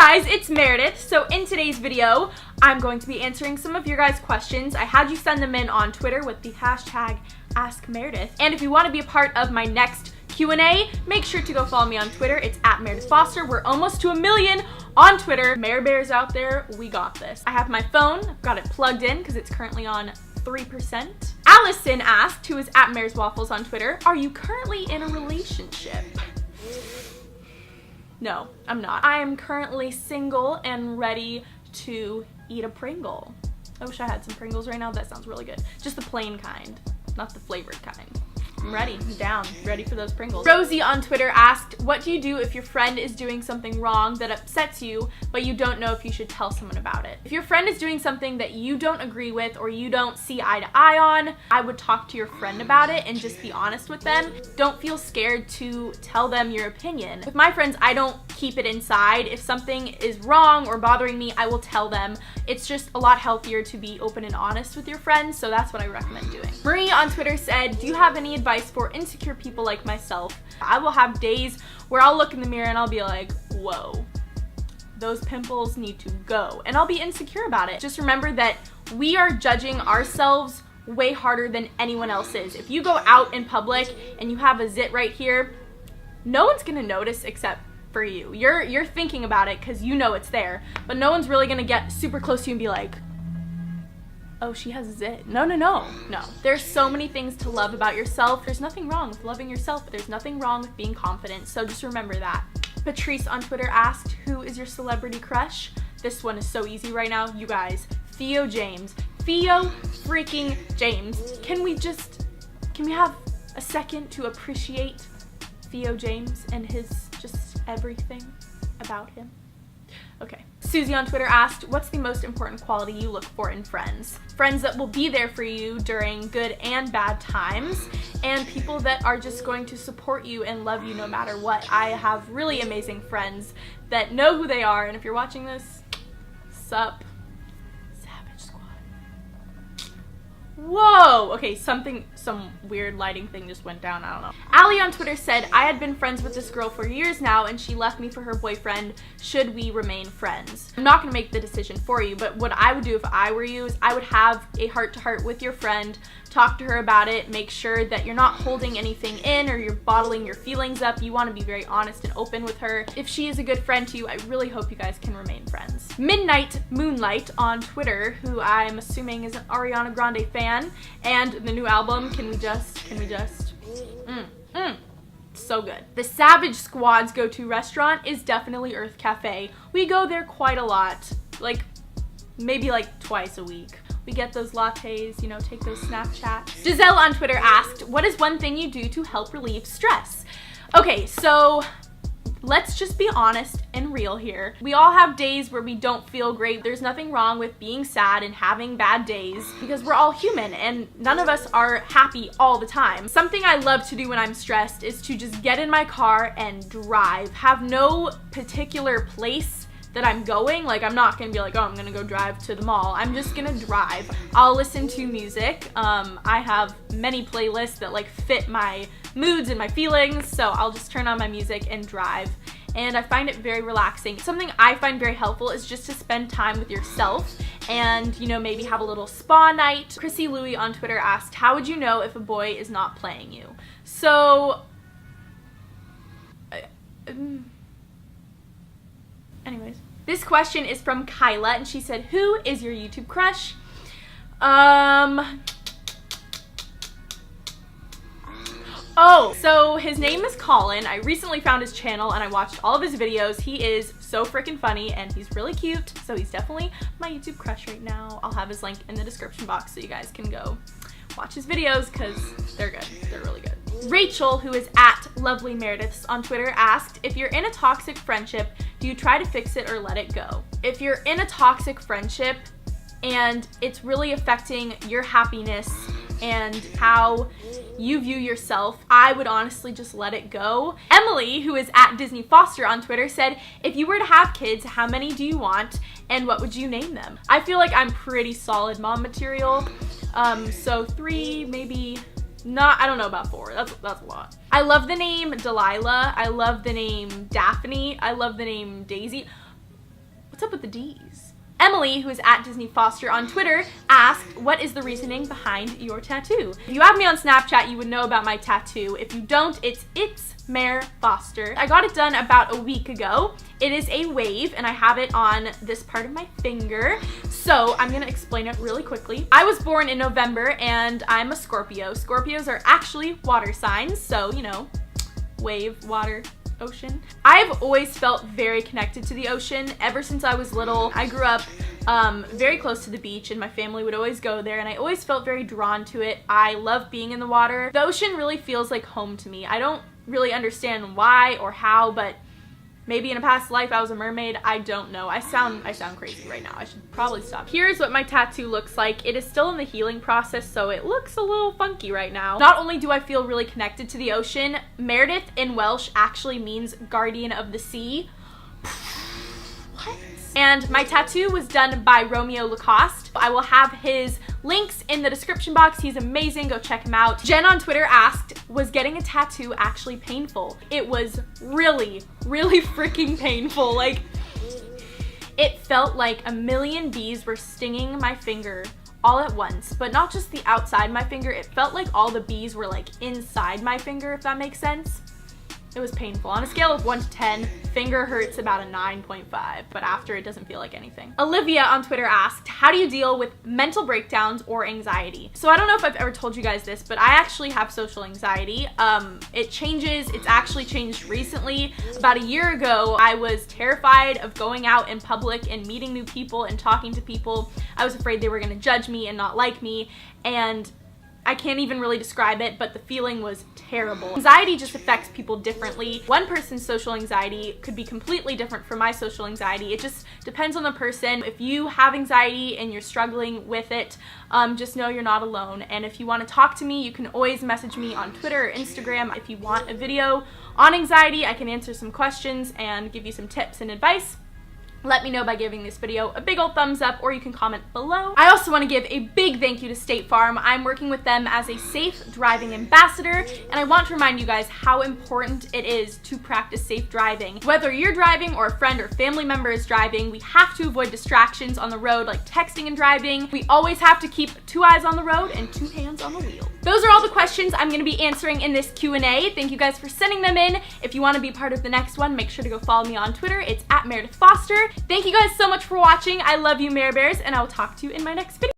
guys, it's Meredith. So in today's video, I'm going to be answering some of your guys' questions. I had you send them in on Twitter with the hashtag AskMeredith. And if you want to be a part of my next Q&A, make sure to go follow me on Twitter. It's at Meredith Foster. We're almost to 1 million on Twitter. Mare Bears out there, we got this. I have my phone, I've got it plugged in because it's currently on 3%. Allison asked, who is at Mare's Waffles on Twitter, are you currently in a relationship? No, I'm not. I am currently single and ready to eat a Pringle. I wish I had some Pringles right now. That sounds really good. Just the plain kind, not the flavored kind. I'm ready, I'm down, ready for those Pringles. Rosie on Twitter asked, what do you do if your friend is doing something wrong that upsets you, but you don't know if you should tell someone about it? If your friend is doing something that you don't agree with or you don't see eye to eye on, I would talk to your friend about it and just be honest with them. Don't feel scared to tell them your opinion. With my friends, I don't keep it inside. If something is wrong or bothering me, I will tell them. It's just a lot healthier to be open and honest with your friends, so that's what I recommend doing. Marie on Twitter said, do you have any advice for insecure people like myself? I will have days where I'll look in the mirror and I'll be like, whoa, those pimples need to go. And I'll be insecure about it. Just remember that we are judging ourselves way harder than anyone else is. If you go out in public and you have a zit right here, no one's gonna notice except for you. You're thinking about it because you know it's there, but no one's really gonna get super close to you and be like, oh, she has a zit. No. There's so many things to love about yourself. There's nothing wrong with loving yourself, but there's nothing wrong with being confident, so just remember that. Patrice on Twitter asked, who is your celebrity crush? This one is so easy right now, you guys. Theo James. Theo freaking James. Can we have a second to appreciate Theo James and his just everything about him? Okay. Susie on Twitter asked, what's the most important quality you look for in friends? Friends that will be there for you during good and bad times, and people that are just going to support you and love you no matter what. I have really amazing friends that know who they are, and if you're watching this, sup, Savage Squad. Whoa! Okay, some weird lighting thing just went down, I don't know. Allie on Twitter said, I had been friends with this girl for years now and she left me for her boyfriend. Should we remain friends? I'm not gonna make the decision for you, but what I would do if I were you is I would have a heart-to-heart with your friend, talk to her about it, make sure that you're not holding anything in or you're bottling your feelings up. You wanna be very honest and open with her. If she is a good friend to you, I really hope you guys can remain friends. Midnight Moonlight on Twitter, who I'm assuming is an Ariana Grande fan, and the new album, Can we just, so good. The Savage Squad's go-to restaurant is definitely Earth Cafe. We go there quite a lot, maybe twice a week. We get those lattes, you know, take those Snapchats. Giselle on Twitter asked, what is one thing you do to help relieve stress? Okay, so let's just be honest and real here. We all have days where we don't feel great. There's nothing wrong with being sad and having bad days because we're all human and none of us are happy all the time. Something I love to do when I'm stressed is to just get in my car and drive. Have no particular place that I'm going. I'm not gonna be like, oh, I'm gonna go drive to the mall. I'm just gonna drive. I'll listen to music. I have many playlists that fit my moods and my feelings, so I'll just turn on my music and drive. And I find it very relaxing. Something I find very helpful is just to spend time with yourself and, you know, maybe have a little spa night. Chrissy Louie on Twitter asked, how would you know if a boy is not playing you? So, anyways. This question is from Kyla, and she said, who is your YouTube crush? Oh, so his name is Colin. I recently found his channel and I watched all of his videos. He is so freaking funny and he's really cute, so he's definitely my YouTube crush right now. I'll have his link in the description box so you guys can go watch his videos because they're good. They're really good. Rachel, who is at Lovely Merediths on Twitter, asked, if you're in a toxic friendship, do you try to fix it or let it go? If you're in a toxic friendship and it's really affecting your happiness and how you view yourself, I would honestly just let it go. Emily, who is at Disney Foster on Twitter, said, if you were to have kids, how many do you want and what would you name them? I feel like I'm pretty solid mom material, so 3, maybe not, I don't know about 4, that's a lot. I love the name Delilah, I love the name Daphne, I love the name Daisy. What's up with the D's? Emily, who is at Disney Foster on Twitter, asked, what is the reasoning behind your tattoo? If you have me on Snapchat, you would know about my tattoo. If you don't, it's Mare Foster. I got it done about a week ago. It is a wave, and I have it on this part of my finger. So I'm gonna explain it really quickly. I was born in November, and I'm a Scorpio. Scorpios are actually water signs, so, you know, wave, water, ocean. I've always felt very connected to the ocean ever since I was little. I grew up very close to the beach, and my family would always go there, and I always felt very drawn to it. I love being in the water. The ocean really feels like home to me. I don't really understand why or how, but maybe in a past life I was a mermaid. I don't know. I sound crazy right now. I should probably stop. Here's what my tattoo looks like. It is still in the healing process, so it looks a little funky right now. Not only do I feel really connected to the ocean, Meredith in Welsh actually means guardian of the sea. What? And my tattoo was done by Romeo Lacoste. I will have his links in the description box. He's amazing. Go check him out. Jen on Twitter asked, was getting a tattoo actually painful? It was really, really freaking painful. Like, it felt like a million bees were stinging my finger all at once, but not just the outside my finger. It felt like all the bees were like inside my finger, if that makes sense. It was painful. On a scale of 1 to 10, finger hurts about a 9.5, but after it doesn't feel like anything. Olivia on Twitter asked, how do you deal with mental breakdowns or anxiety? So I don't know if I've ever told you guys this, but I actually have social anxiety. It changes. It's actually changed recently. About a year ago, I was terrified of going out in public and meeting new people and talking to people. I was afraid they were gonna judge me and not like me, and I can't even really describe it, but the feeling was terrible. Anxiety just affects people differently. One person's social anxiety could be completely different from my social anxiety. It just depends on the person. If you have anxiety and you're struggling with it, just know you're not alone. And if you want to talk to me, you can always message me on Twitter or Instagram. If you want a video on anxiety, I can answer some questions and give you some tips and advice. Let me know by giving this video a big old thumbs up, or you can comment below. I also want to give a big thank you to State Farm. I'm working with them as a safe driving ambassador, and I want to remind you guys how important it is to practice safe driving. Whether you're driving or a friend or family member is driving, we have to avoid distractions on the road like texting and driving. We always have to keep 2 eyes on the road and 2 hands on the wheel. Those are all the questions I'm going to be answering in this Q&A. Thank you guys for sending them in. If you want to be part of the next one, make sure to go follow me on Twitter. It's at Meredith Foster. Thank you guys so much for watching. I love you, Mare Bears, and I will talk to you in my next video.